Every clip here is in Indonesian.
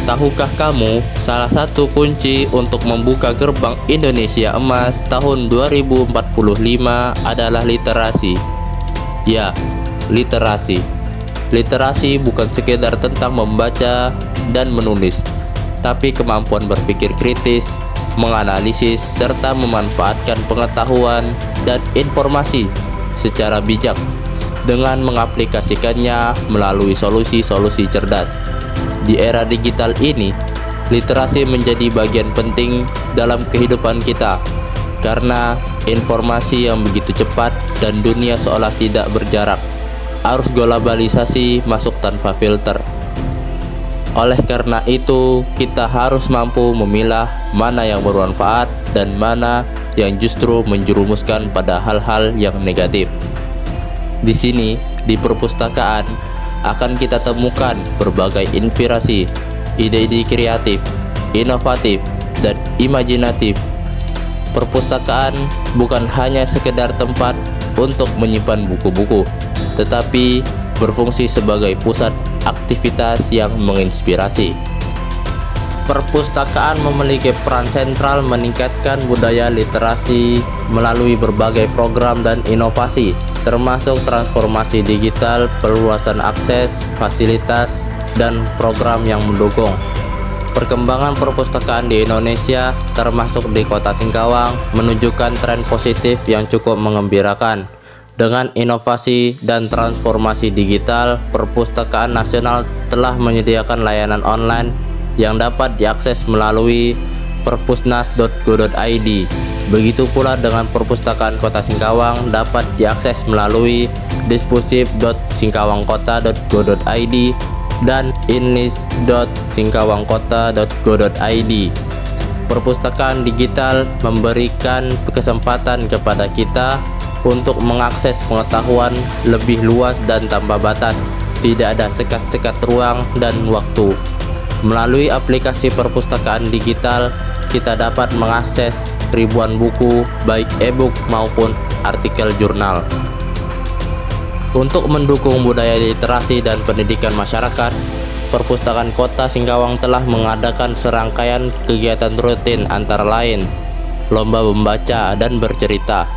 Tahukah kamu, salah satu kunci untuk membuka gerbang Indonesia Emas tahun 2045 adalah literasi. Ya, literasi. Literasi bukan sekedar tentang membaca dan menulis, tapi kemampuan berpikir kritis, menganalisis, serta memanfaatkan pengetahuan dan informasi secara bijak dengan mengaplikasikannya melalui solusi-solusi cerdas. Di era digital ini, literasi menjadi bagian penting dalam kehidupan kita karena informasi yang begitu cepat dan dunia seolah tidak berjarak. Arus globalisasi masuk tanpa filter. Oleh karena itu, kita harus mampu memilah mana yang bermanfaat dan mana yang justru menjerumuskan pada hal-hal yang negatif. Di sini, di perpustakaan, akan kita temukan berbagai inspirasi, ide-ide kreatif, inovatif, dan imajinatif. Perpustakaan bukan hanya sekedar tempat untuk menyimpan buku-buku, tetapi berfungsi sebagai pusat aktivitas yang menginspirasi. Perpustakaan memiliki peran sentral meningkatkan budaya literasi melalui berbagai program dan inovasi, termasuk transformasi digital, perluasan akses, fasilitas, dan program yang mendukung. Perkembangan perpustakaan di Indonesia, termasuk di Kota Singkawang, menunjukkan tren positif yang cukup mengembirakan. Dengan inovasi dan transformasi digital, Perpustakaan Nasional telah menyediakan layanan online yang dapat diakses melalui perpusnas.go.id. Begitu pula dengan Perpustakaan Kota Singkawang dapat diakses melalui dispusip.singkawangkota.go.id dan inlis.singkawangkota.go.id. Perpustakaan digital memberikan kesempatan kepada kita untuk mengakses pengetahuan lebih luas dan tanpa batas. Tidak ada sekat-sekat ruang dan waktu. Melalui aplikasi perpustakaan digital, kita dapat mengakses ribuan buku, baik e-book maupun artikel jurnal. Untuk mendukung budaya literasi dan pendidikan masyarakat, Perpustakaan Kota Singkawang telah mengadakan serangkaian kegiatan rutin antara lain lomba membaca dan bercerita,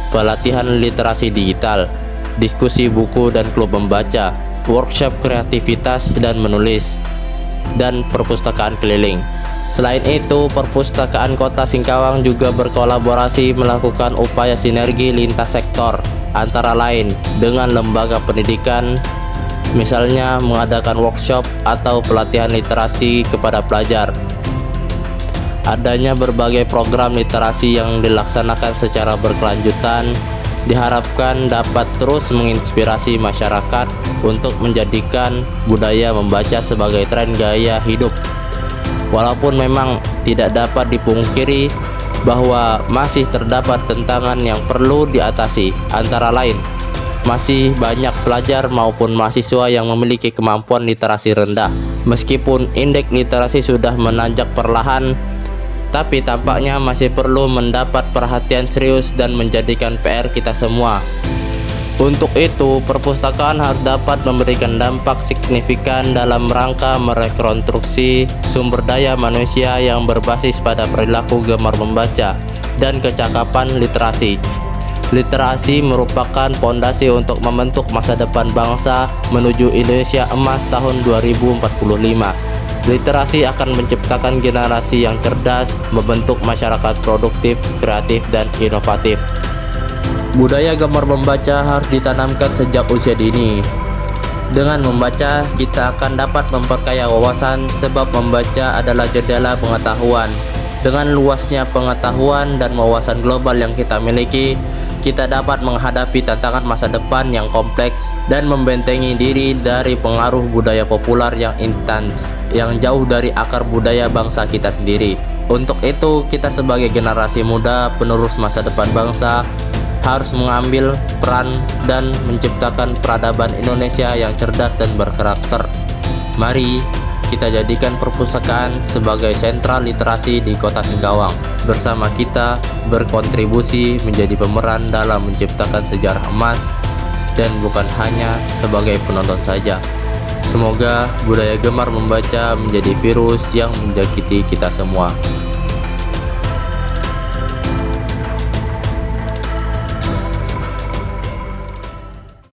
pelatihan literasi digital, diskusi buku dan klub membaca, workshop kreativitas dan menulis, dan perpustakaan keliling. Selain itu, Perpustakaan Kota Singkawang juga berkolaborasi melakukan upaya sinergi lintas sektor, antara lain dengan lembaga pendidikan, misalnya mengadakan workshop atau pelatihan literasi kepada pelajar. Adanya berbagai program literasi yang dilaksanakan secara berkelanjutan diharapkan dapat terus menginspirasi masyarakat untuk menjadikan budaya membaca sebagai tren gaya hidup. Walaupun memang tidak dapat dipungkiri bahwa masih terdapat tantangan yang perlu diatasi, antara lain masih banyak pelajar maupun mahasiswa yang memiliki kemampuan literasi rendah. Meskipun indeks literasi sudah menanjak perlahan, tapi tampaknya masih perlu mendapat perhatian serius dan menjadikan PR kita semua. Untuk itu, perpustakaan harus dapat memberikan dampak signifikan dalam rangka merekonstruksi sumber daya manusia yang berbasis pada perilaku gemar membaca dan kecakapan literasi. Literasi merupakan fondasi untuk membentuk masa depan bangsa menuju Indonesia Emas tahun 2045. Literasi akan menciptakan generasi yang cerdas, membentuk masyarakat produktif, kreatif, dan inovatif. Budaya gemar membaca harus ditanamkan sejak usia dini. Dengan membaca, kita akan dapat memperkaya wawasan, sebab membaca adalah jendela pengetahuan. Dengan luasnya pengetahuan dan wawasan global yang kita miliki, kita dapat menghadapi tantangan masa depan yang kompleks dan membentengi diri dari pengaruh budaya populer yang intens, yang jauh dari akar budaya bangsa kita sendiri. Untuk itu, kita sebagai generasi muda penerus masa depan bangsa harus mengambil peran dan menciptakan peradaban Indonesia yang cerdas dan berkarakter. Mari kita jadikan perpustakaan sebagai sentral literasi di Kota Singkawang. Bersama kita berkontribusi menjadi pemeran dalam menciptakan sejarah emas dan bukan hanya sebagai penonton saja. Semoga budaya gemar membaca menjadi virus yang menjakiti kita semua.